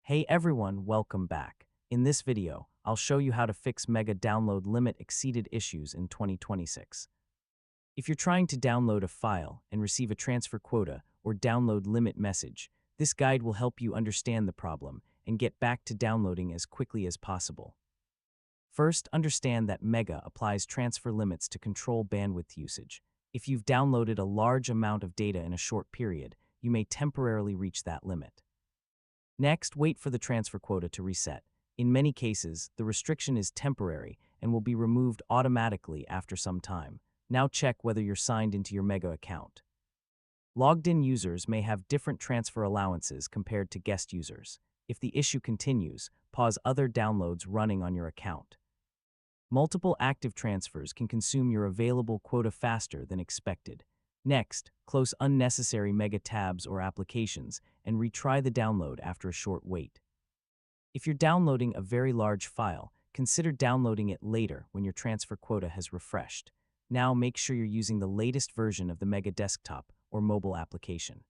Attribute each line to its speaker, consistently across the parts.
Speaker 1: Hey everyone, welcome back. In this video, I'll show you how to fix mega download limit exceeded issues in 2026. If you're trying to download a file and receive a transfer quota or download limit message, this guide will help you understand the problem and get back to downloading as quickly as possible. First, understand that Mega applies transfer limits to control bandwidth usage. If you've downloaded a large amount of data in a short period, you may temporarily reach that limit. Next, wait for the transfer quota to reset. In many cases, the restriction is temporary and will be removed automatically after some time. Now check whether you're signed into your Mega account. Logged-in users may have different transfer allowances compared to guest users. If the issue continues, pause other downloads running on your account. Multiple active transfers can consume your available quota faster than expected. Next, close unnecessary Mega tabs or applications and retry the download after a short wait. If you're downloading a very large file, consider downloading it later when your transfer quota has refreshed. Now make sure you're using the latest version of the Mega desktop or mobile application.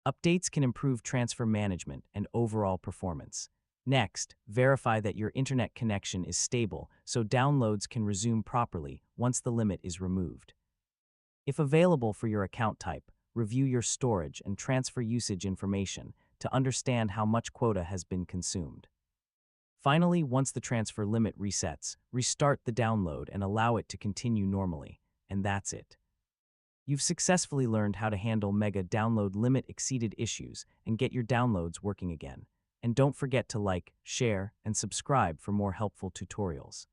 Speaker 1: Updates can improve transfer management and overall performance. Next, verify that your internet connection is stable so downloads can resume properly once the limit is removed. If available for your account type, review your storage and transfer usage information to understand how much quota has been consumed. Finally, once the transfer limit resets, restart the download and allow it to continue normally. And that's it. You've successfully learned how to handle Mega download limit exceeded issues and get your downloads working again. And don't forget to like, share, and subscribe for more helpful tutorials.